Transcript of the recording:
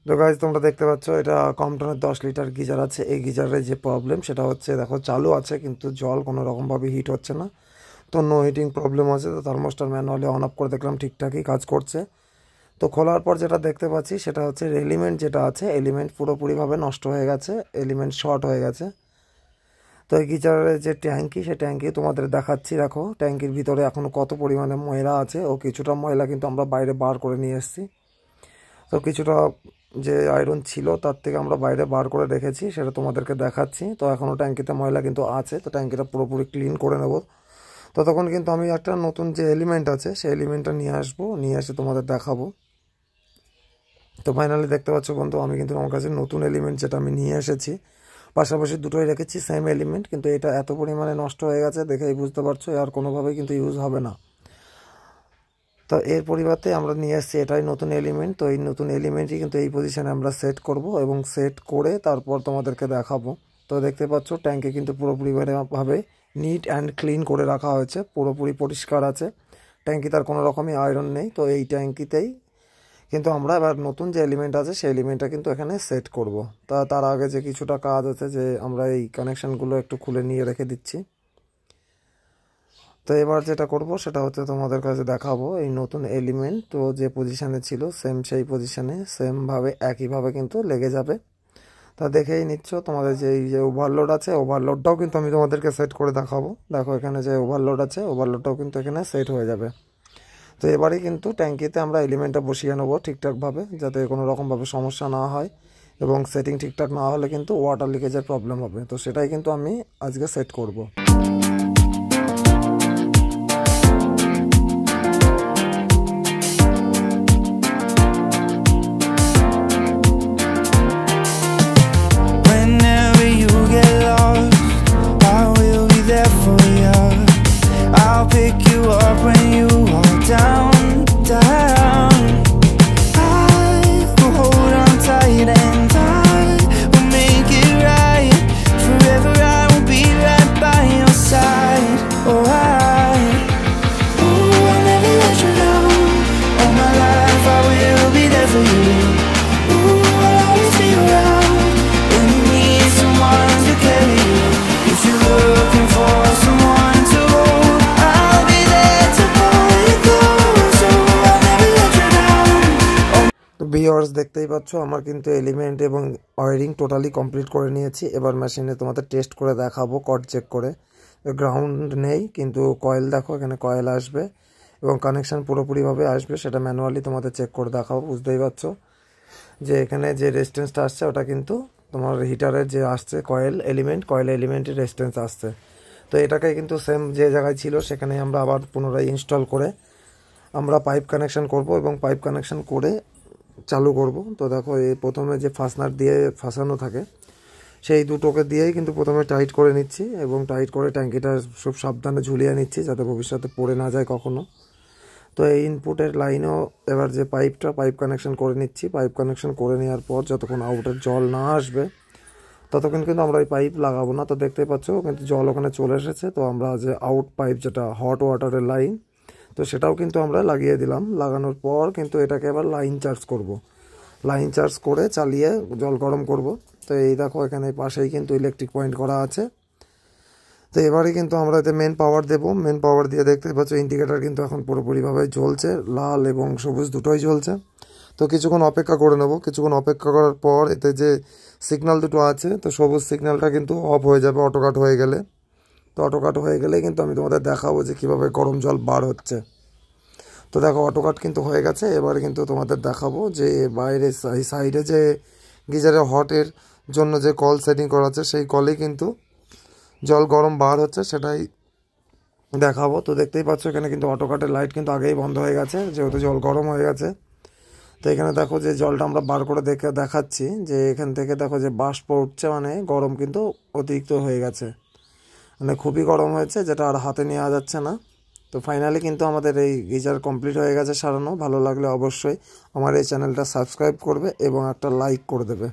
তো গাইজ তোমরা দেখতে পাচ্ছ এটা কমটনের 10 লিটার গিজার আছে। এই গিজারের যে প্রবলেম সেটা হচ্ছে দেখো চালু আছে কিন্তু জল কোনো রকমভাবে হিট হচ্ছে না। তো নো হিটিং প্রবলেম আছে। তো থার্মোস্টার ম্যানুয়ালি অন অফ করে দেখলাম ঠিকঠাকই কাজ করছে। তো খোলার পর যেটা দেখতে পাচ্ছি সেটা হচ্ছে এলিমেন্ট যেটা আছে এলিমেন্ট পুরোপুরিভাবে নষ্ট হয়ে গেছে, এলিমেন্ট শর্ট হয়ে গেছে। তো এই গিজারের যে ট্যাঙ্কি সে ট্যাঙ্কি তোমাদের দেখাচ্ছি। দেখো ট্যাঙ্কির ভিতরে এখনও কত পরিমাণে ময়লা আছে ও কিছুটা ময়লা কিন্তু আমরা বাইরে বার করে নিয়ে এসেছি। তো কিছুটা যে আয়রন ছিল তার থেকে আমরা বাইরে বার করে রেখেছি, সেটা তোমাদেরকে দেখাচ্ছি। তো এখনও ট্যাঙ্কিতে ময়লা কিন্তু আছে, তো ট্যাঙ্কিটা পুরোপুরি ক্লিন করে নেব। তো তখন কিন্তু আমি একটা নতুন যে এলিমেন্ট আছে সেই এলিমেন্টটা নিয়ে আসবো, নিয়ে এসে তোমাদের দেখাবো। তো ফাইনালি দেখতে পাচ্ছ বন্ধু আমি কিন্তু আমার কাছে নতুন এলিমেন্ট যেটা আমি নিয়ে এসেছি, পাশাপাশি দুটোই রেখেছি সেম এলিমেন্ট, কিন্তু এটা এত পরিমাণে নষ্ট হয়ে গেছে দেখেই বুঝতে পারছো আর কোনোভাবেই কিন্তু ইউজ হবে না। তো এর পরিবর্তে আমরা নিয়ে আসছি এটাই নতুন এলিমেন্ট। তো এই নতুন এলিমেন্টই কিন্তু এই পজিশনে আমরা সেট করব এবং সেট করে তারপর তোমাদেরকে দেখাবো। তো দেখতে পাচ্ছ ট্যাঙ্কে কিন্তু পুরোপুরিভাবে নিট অ্যান্ড ক্লিন করে রাখা হয়েছে, পুরোপুরি পরিষ্কার আছে ট্যাঙ্কি, তার কোনো রকমই আয়রন নেই। তো এই ট্যাঙ্কিতেই কিন্তু আমরা এবার নতুন যে এলিমেন্ট আছে সেই এলিমেন্টটা কিন্তু এখানে সেট করব। তার আগে যে কিছুটা কাজ আছে যে আমরা এই কানেকশানগুলো একটু খুলে নিয়ে রেখে দিচ্ছি। তো এবার যেটা করব সেটা হচ্ছে তোমাদের কাছে দেখাবো এই নতুন এলিমেন্ট তো যে পজিশানে ছিল সেম সেই পজিশানে সেমভাবে একইভাবে কিন্তু লেগে যাবে। তা দেখেই নিচ্ছ তোমাদের যে এই যে ওভারলোড আছে ওভারলোডটাও কিন্তু আমি তোমাদেরকে সেট করে দেখাবো। দেখো এখানে যে ওভারলোড আছে ওভারলোডটাও কিন্তু এখানে সেট হয়ে যাবে। তো এবারেই কিন্তু ট্যাঙ্কিতে আমরা এলিমেন্টটা বসিয়ে নেবো ঠিকঠাকভাবে, যাতে কোনো রকমভাবে সমস্যা না হয় এবং সেটিং ঠিকঠাক না হলে কিন্তু ওয়াটার লিকেজের প্রবলেম হবে। তো সেটাই কিন্তু আমি আজকে সেট করব। ভিউয়ার্স দেখতেই পাচ্ছ আমার কিন্তু এলিমেন্ট এবং ওয়্যারিং টোটালি কমপ্লিট করে নিয়েছি। এবার মেশিনে তোমাদের টেস্ট করে দেখাবো কর্ড চেক করে। গ্রাউন্ড নেই কিন্তু কয়েল দেখো এখানে কয়েল আসবে এবং কানেকশান পুরোপুরিভাবে আসবে, সেটা ম্যানুয়ালি তোমাদের চেক করে দেখাবো। বুঝতেই পারছো যে এখানে যে রেজিস্ট্যান্সটা আসছে ওটা কিন্তু তোমার হিটারের যে আসছে কয়েল এলিমেন্টের রেজিস্ট্যান্স আসছে। তো এটাকে কিন্তু সেম যে জায়গায় ছিল সেখানে আমরা আবার পুনরায় ইনস্টল করে আমরা পাইপ কানেকশান করব এবং পাইপ কানেকশান করে চালু করব। তো দেখো এই প্রথমে যে ফাস্টনার দিয়ে ফাঁসানো থাকে সেই দুটোকে দিয়েই কিন্তু প্রথমে টাইট করে নিচ্ছি এবং টাইট করে ট্যাঙ্কিটা খুব সাবধানে ঝুলিয়ে নিচ্ছি যাতে ভবিষ্যতে পড়ে না যায় কখনো। তো এই ইনপুটের লাইনেও এবার যে পাইপ কানেকশান করে নিচ্ছি। পাইপ কানেকশান করে নেওয়ার পর যতক্ষণ আউটের জল না আসবে ততক্ষণ কিন্তু আমরা এই পাইপ লাগাবো না। তো দেখতেই পাচ্ছ কিন্তু জল ওখানে চলে এসেছে। তো আমরা যে আউট পাইপ যেটা হট ওয়াটারের লাইন তো সেটাও কিন্তু আমরা লাগিয়ে দিলাম। লাগানোর পর কিন্তু এটাকে এবার লাইন চার্জ করব, লাইন চার্জ করে চালিয়ে জল গরম করব। তো এই দেখো এখানে পাশেই কিন্তু ইলেকট্রিক পয়েন্ট করা আছে। তো এবারে কিন্তু আমরা এতে মেন পাওয়ার দেব। মেন পাওয়ার দিয়ে দেখতে পাচ্ছ ইন্ডিকেটার কিন্তু এখন পুরোপুরিভাবে জ্বলছে, লাল এবং সবুজ দুটোই জ্বলছে। তো কিছুক্ষণ অপেক্ষা করে নেব। কিছুক্ষণ অপেক্ষা করার পর এতে যে সিগন্যাল দুটো আছে তো সবুজ সিগন্যালটা কিন্তু অফ হয়ে যাবে অটো কাট হয়ে গেলে। তো অটো কাট হয়ে গেলে কিন্তু আমি তোমাদের দেখাবো যে কীভাবে গরম জল বার হচ্ছে। তো দেখো অটো কাট কিন্তু হয়ে গেছে। এবারে কিন্তু তোমাদের দেখাবো যে বাইরে সাইডে যে গিজারে হটের জন্য যে কল সেটিং করা আছে সেই কলেই কিন্তু জল গরম বার হচ্ছে সেটাই দেখাবো। তো দেখতেই পাচ্ছ এখানে কিন্তু অটো কাটের লাইট কিন্তু আগেই বন্ধ হয়ে গেছে যেহেতু জল গরম হয়ে গেছে। তো এখানে দেখো যে জলটা আমরা বার করে দেখাচ্ছি যে এখান থেকে দেখো যে বাষ্প উঠছে, মানে গরম কিন্তু অতিরিক্ত হয়ে গেছে, মানে খুবই গরম হয়েছে যেটা আর হাতে নেওয়া যাচ্ছে না। তো ফাইনালি কিন্তু আমাদের এই গিজার কমপ্লিট হয়ে গেছে সারানো। ভালো লাগলে অবশ্যই আমার এই চ্যানেলটা সাবস্ক্রাইব করবে এবং একটা লাইক করে দেবে।